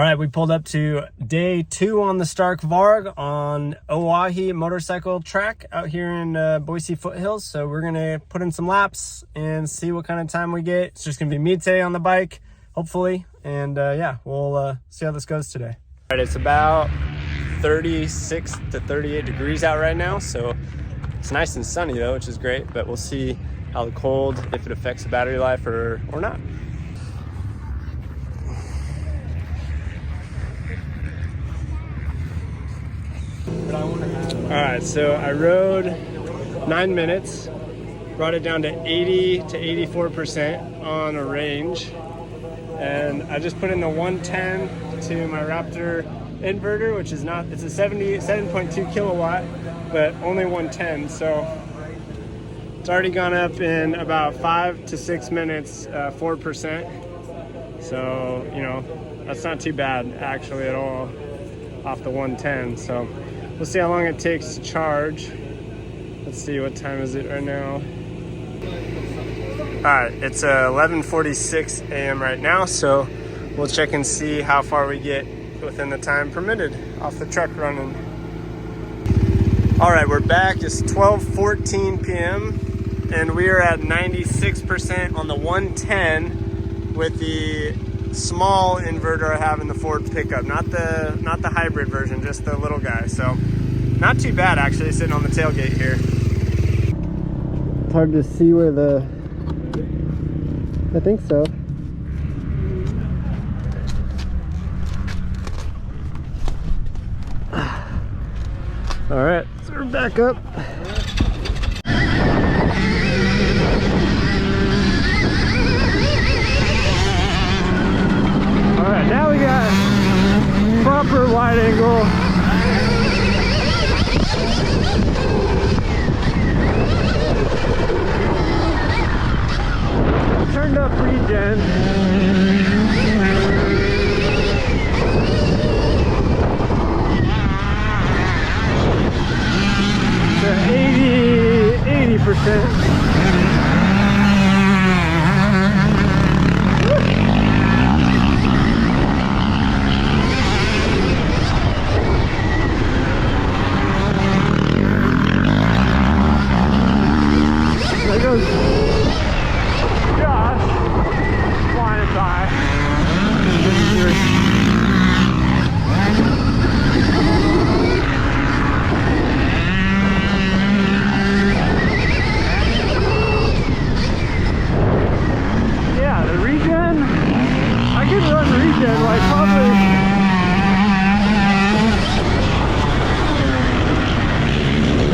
All right, we pulled up to day 2 on the Stark Varg on Oahe motorcycle track out here in Boise foothills. So we're gonna put in some laps and see what kind of time we get. It's just gonna be me today on the bike, hopefully. And yeah, we'll see how this goes today. All right, it's about 36 to 38 degrees out right now. So it's nice and sunny though, which is great, but we'll see how the cold, if it affects the battery life or not. All right, so I rode 9 minutes, brought it down to 80 to 84% on a range, and I just put in the 110 to my Raptor inverter, which is not, it's a 77.2 kilowatt, but only 110, so it's already gone up in about 5 to 6 minutes, 4%. So, you know, that's not too bad actually at all off the 110. So we'll see how long it takes to charge. Let's see, what time is it right now? All right, it's 11:46 a.m. right now, so we'll check and see how far we get within the time permitted off the truck running. All right, we're back. It's 12:14 p.m. and we are at 96% on the 110 with the small inverter I have in the Ford pickup, not the hybrid version, just the little guy. So not too bad actually, sitting on the tailgate here. It's hard to see where I think so. All right, so we're back up. All right, now we got proper wide angle. Turned up regen. To 80%. There goes Josh flying by. Yeah, the regen, I could run regen like probably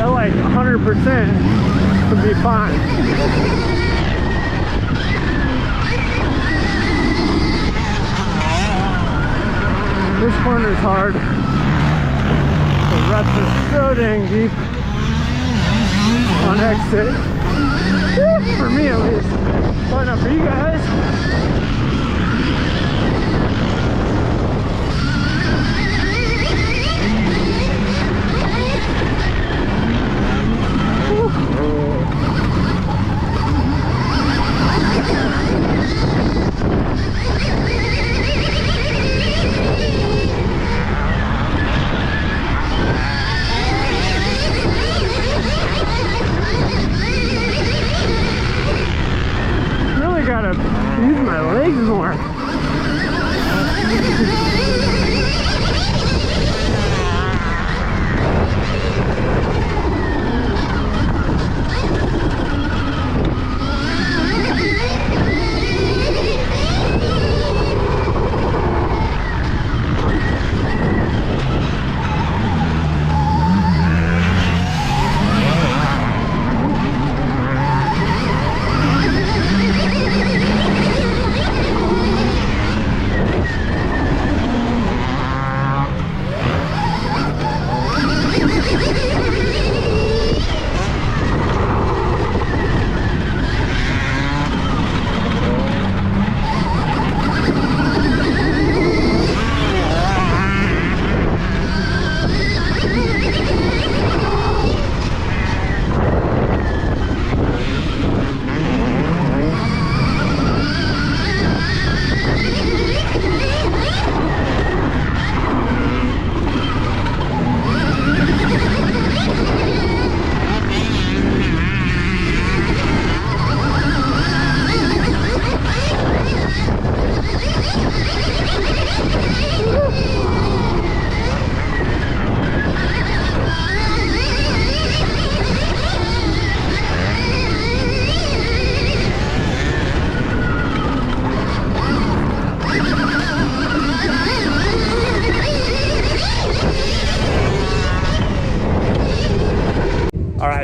at like 100% would be fine. This corner is hard. The ruts are so dang deep on exit. For me at least. Why not for you guys? Gotta use my legs.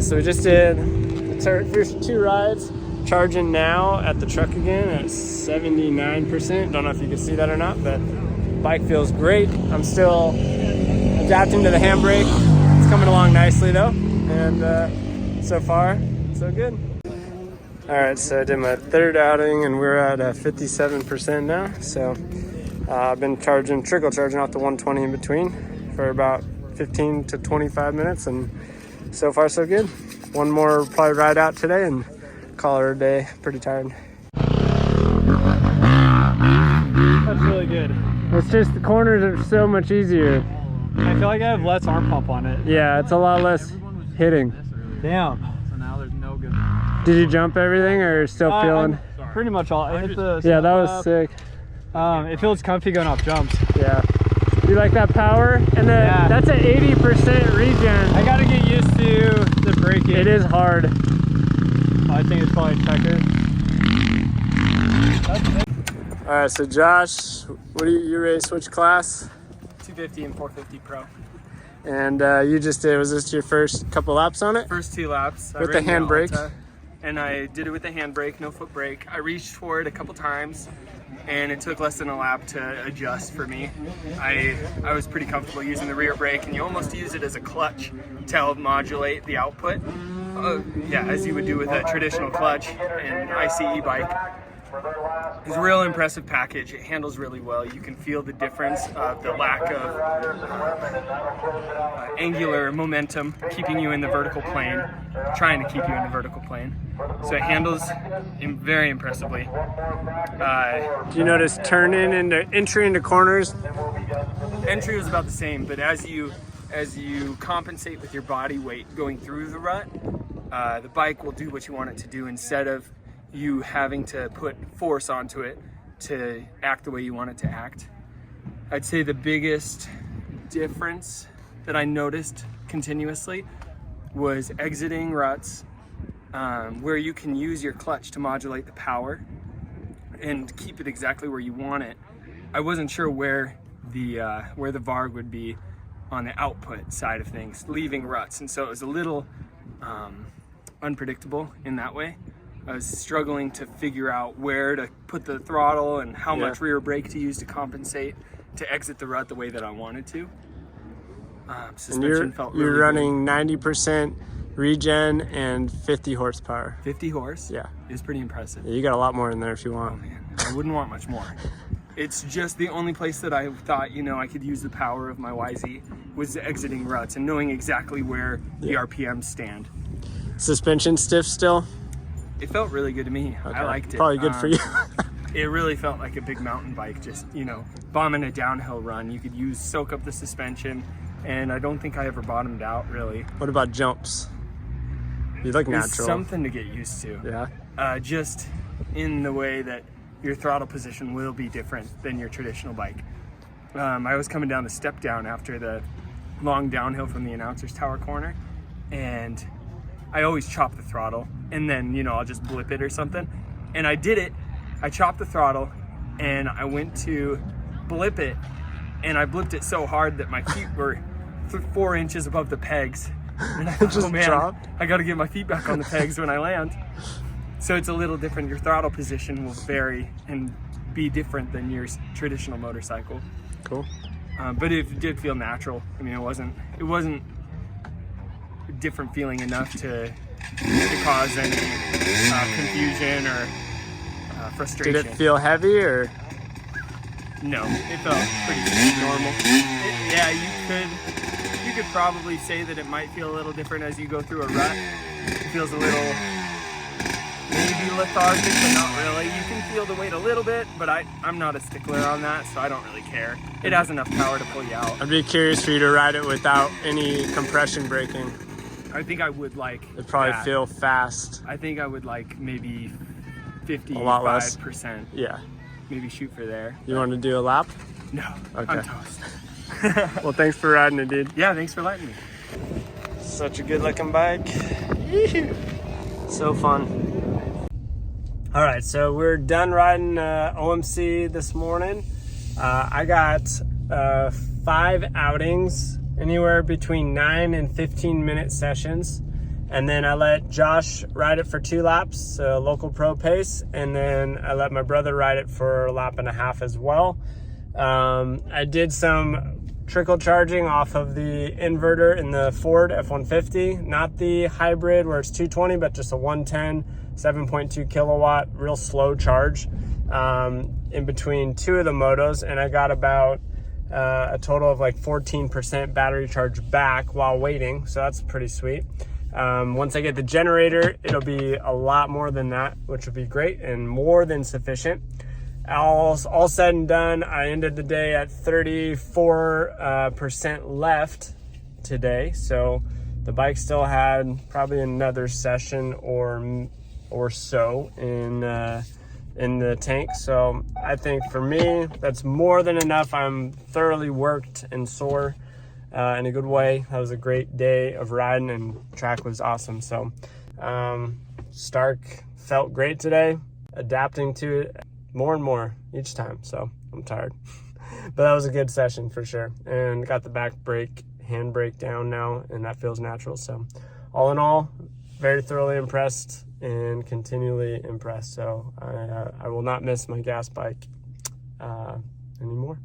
right, so we just did the first 2 rides. Charging now at the truck again at 79%. Don't know if you can see that or not, but bike feels great. I'm still adapting to the handbrake. It's coming along nicely though, and so far, so good. All right, so I did my 3rd outing, and we're at 57% now. So I've been trickle charging out to 120 in between for about 15 to 25 minutes, and so far so good. One more probably ride out today and call it a day. Pretty tired. That's really good. It's just the corners are so much easier. I feel like I have less arm pump on it. Yeah, it's a lot less hitting. Damn. So now there's no good. Did you jump everything or still feeling? Pretty much all. Yeah, that was sick. It feels comfy going off jumps. Yeah. You like that power? And that's an 80% regen. I gotta get used to the braking. It is hard. I think it's probably checker. All right, so Josh, what do you ready to switch class? 250 and 450 Pro. And you just did, was this your first couple laps on it? First 2 laps. With the handbrake? And I did it with the handbrake, no foot brake. I reached for it a couple times, and it took less than a lap to adjust for me. I was pretty comfortable using the rear brake, and you almost use it as a clutch to help modulate the output. Yeah, as you would do with a traditional clutch and ICE bike. It's a real impressive package. It handles really well. You can feel the difference of the lack of angular momentum keeping you in the vertical plane, trying to keep you in the vertical plane. So it handles very impressively. Do you notice entry into corners? Entry was about the same, but as you compensate with your body weight going through the rut, the bike will do what you want it to do instead of you having to put force onto it to act the way you want it to act. I'd say the biggest difference that I noticed continuously was exiting ruts where you can use your clutch to modulate the power and keep it exactly where you want it. I wasn't sure where the Varg would be on the output side of things, leaving ruts, and so it was a little unpredictable in that way. I was struggling to figure out where to put the throttle and how much rear brake to use to compensate to exit the rut the way that I wanted to. Suspension felt really You're running 90% regen and 50 horsepower. 50 horse? Yeah. Is pretty impressive. Yeah, you got a lot more in there if you want. Oh man, I wouldn't want much more. It's just the only place that I thought, I could use the power of my YZ was exiting ruts and knowing exactly where the RPMs stand. Suspension stiff still? It felt really good to me. Okay. I liked it. Probably good for you. It really felt like a big mountain bike, just, bombing a downhill run. You could soak up the suspension, and I don't think I ever bottomed out, really. What about jumps? You look natural. It's something to get used to. Yeah. Just in the way that your throttle position will be different than your traditional bike. I was coming down the step down after the long downhill from the announcer's tower corner, and I always chop the throttle, and then, I'll just blip it or something. And I did it. I chopped the throttle, and I went to blip it, and I blipped it so hard that my feet were 4 inches above the pegs. And I thought, just dropped? I got to get my feet back on the pegs when I land. So it's a little different. Your throttle position will vary and be different than your traditional motorcycle. Cool. But it did feel natural. I mean, it wasn't a different feeling enough to cause any confusion or frustration. Did it feel heavy or? No, it felt pretty normal. You could probably say that it might feel a little different as you go through a rut. It feels a little maybe lethargic, but not really. You can feel the weight a little bit, but I'm not a stickler on that, so I don't really care. It has enough power to pull you out. I'd be curious for you to ride it without any compression braking. I think I would like It'd probably that. feel fast. I think I would like maybe 55%. A lot less. Yeah. Maybe shoot for there. You want to do a lap? No, Okay. I'm toast. Well, thanks for riding it, dude. Yeah, thanks for letting me. Such a good looking bike. So fun. All right, so we're done riding OMC this morning. I got 5 outings, anywhere between 9 and 15 minute sessions. And then I let Josh ride it for 2 laps, so local pro pace. And then I let my brother ride it for a lap and a half as well. I did some trickle charging off of the inverter in the Ford F-150, not the hybrid where it's 220, but just a 110, 7.2 kilowatt, real slow charge in between 2 of the motos. And I got about a total of like 14% battery charge back while waiting. So that's pretty sweet. Once I get the generator, it'll be a lot more than that, which would be great and more than sufficient. All said and done, I ended the day at 34% left today. So the bike still had probably another session or so in the tank. So I think for me, that's more than enough. I'm thoroughly worked and sore in a good way. That was a great day of riding and track was awesome. So Stark felt great today, adapting to it more and more each time. So I'm tired, but that was a good session for sure. And got the back brake, hand brake down now, and that feels natural. So all in all, very thoroughly impressed and continually impressed. So I will not miss my gas bike anymore.